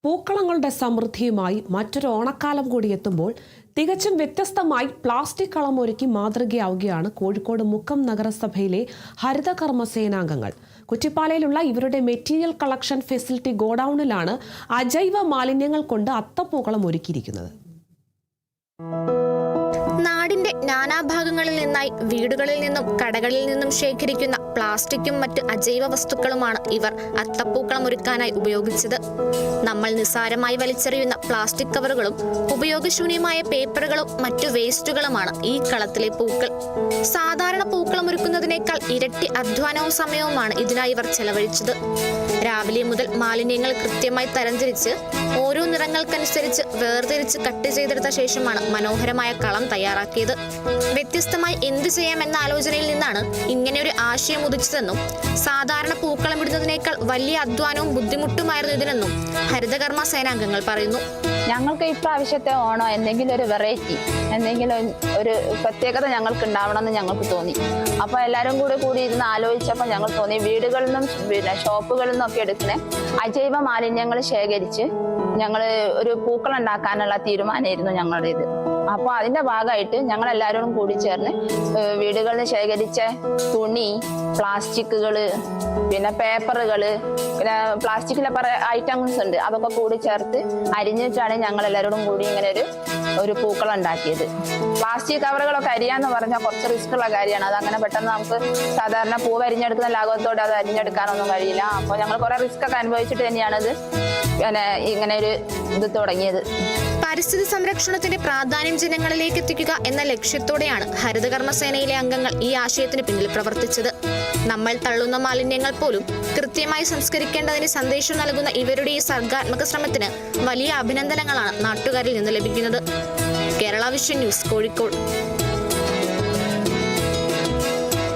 പൂക്കളങ്ങളുടെ സമൃദ്ധിയുമായി മറ്റൊരു ഓണക്കാലം കൂടി എത്തുമ്പോൾ തികച്ചും വ്യത്യസ്തമായി പ്ലാസ്റ്റിക് കളമൊരുക്കി മാതൃകയാവുകയാണ് കോഴിക്കോട് മുക്കം നഗരസഭയിലെ ഹരിതകർമ്മ സേനാംഗങ്ങൾ. കുറ്റിപ്പാലയിലുള്ള ഇവരുടെ മെറ്റീരിയൽ കളക്ഷൻ ഫെസിലിറ്റി ഗോഡൌണിലാണ് അജൈവ മാലിന്യങ്ങൾ കൊണ്ട് അത്തപ്പൂക്കളം ഒരുക്കിയിരിക്കുന്നത്. നാടിന്റെ നാനാഭാഗങ്ങളിൽ നിന്നായി വീടുകളിൽ നിന്നും കടകളിൽ നിന്നും ശേഖരിക്കുന്ന പ്ലാസ്റ്റിക്കും മറ്റ് അജൈവ വസ്തുക്കളുമാണ് ഇവർ അത്തപ്പൂക്കളം ഒരുക്കാനായി ഉപയോഗിച്ചത്. നമ്മൾ നിസ്സാരമായി വലിച്ചെറിയുന്ന പ്ലാസ്റ്റിക് കവറുകളും ഉപയോഗശൂന്യമായ പേപ്പറുകളും മറ്റു വേസ്റ്റുകളുമാണ് ഈ കളത്തിലെ പൂക്കൾ. സാധാരണ പൂക്കളം ഒരുക്കുന്നതിനേക്കാൾ ഇരട്ടി അധ്വാനവും സമയവുമാണ് ഇതിനായി ഇവർ ചെലവഴിച്ചത്. രാവിലെ മുതൽ മാലിന്യങ്ങൾ കൃത്യമായി തരംതിരിച്ച് ഓരോ നിറങ്ങൾക്കനുസരിച്ച് വേർതിരിച്ച് കട്ട് ചെയ്തെടുത്ത ശേഷമാണ് മനോഹരമായ കളം തയ്യാറാക്കിയത്. വ്യത്യസ്തമായി എന്ത് ചെയ്യാമെന്ന ആലോചനയിൽ നിന്നാണ് ഇങ്ങനെയൊരു ആശയം ഉദിച്ചതെന്നും സാധാരണ പൂക്കളം ഇടുന്നതിനേക്കാൾ വലിയ അധ്വാനവും ബുദ്ധിമുട്ടുമായിരുന്നു ഇതിനെന്നും ഹരിതകർമ്മ സേനാംഗങ്ങൾ പറയുന്നു. ഞങ്ങൾക്ക് ഇപ്രാവശ്യത്തെ ഓണം എന്തെങ്കിലും ഒരു വെറൈറ്റി, എന്തെങ്കിലും ഒരു പ്രത്യേകത ഞങ്ങൾക്ക് ഉണ്ടാവണമെന്ന് ഞങ്ങൾക്ക് തോന്നി. അപ്പോൾ എല്ലാവരും കൂടി ഇരുന്ന് ആലോചിച്ചപ്പോൾ ഞങ്ങൾ തോന്നി വീടുകളിൽ നിന്നും ഷോപ്പുകളിൽ നിന്നൊക്കെ എടുക്കുന്ന അജൈവ മാലിന്യങ്ങൾ ശേഖരിച്ച് ഞങ്ങൾ ഒരു പൂക്കളം ഉണ്ടാക്കാനുള്ള തീരുമാനമായിരുന്നു ഞങ്ങളുടേത്. അപ്പോൾ അതിന്റെ ഭാഗമായിട്ട് ഞങ്ങൾ എല്ലാവരോടും കൂടി ചേർന്ന് വീടുകളിൽ നിന്ന് ശേഖരിച്ച തുണി, പ്ലാസ്റ്റിക്കുകള്, പിന്നെ പേപ്പറുകള്, പിന്നെ പ്ലാസ്റ്റിക്കിലെ പല ഐറ്റംസ് ഉണ്ട്, അതൊക്കെ കൂടി ചേർത്ത് അരിഞ്ഞിട്ടാണ് ഞങ്ങൾ എല്ലാവരോടും കൂടി ഇങ്ങനെ ഒരു പൂക്കളം ഉണ്ടാക്കിയത്. പ്ലാസ്റ്റിക് കവറുകളൊക്കെ അരിയാന്ന് പറഞ്ഞാൽ കുറച്ച് റിസ്ക് ഉള്ള കാര്യമാണ്. അതങ്ങനെ പെട്ടെന്ന് നമുക്ക് സാധാരണ പൂവ് അരിഞ്ഞെടുക്കുന്ന ലാഘവത്തോടെ അത് അരിഞ്ഞെടുക്കാനൊന്നും കഴിയില്ല. അപ്പോൾ ഞങ്ങൾ കുറെ റിസ്ക് ഒക്കെ അനുഭവിച്ചിട്ട് തന്നെയാണത് ഇങ്ങനെ ഒരു ഇത് തുടങ്ങിയത്. പരിസ്ഥിതി സംരക്ഷണത്തിന്റെ പ്രാധാന്യം ജനങ്ങളിലേക്ക് എത്തിക്കുക എന്ന ലക്ഷ്യത്തോടെയാണ് ഹരിതകർമ്മസേനയിലെ അംഗങ്ങൾ ഈ ആശയത്തിന് പിന്നിൽ പ്രവർത്തിച്ചത്. നമ്മൾ തള്ളുന്ന മാലിന്യങ്ങൾ പോലും കൃത്യമായി സംസ്കരിക്കേണ്ടതിന് സന്ദേശം നൽകുന്ന ഇവരുടെ ഈ സർഗാത്മക ശ്രമത്തിന് വലിയ അഭിനന്ദനങ്ങളാണ് നാട്ടുകാരിൽ നിന്ന് ലഭിക്കുന്നത്. Kerala vision news, Kozhikode.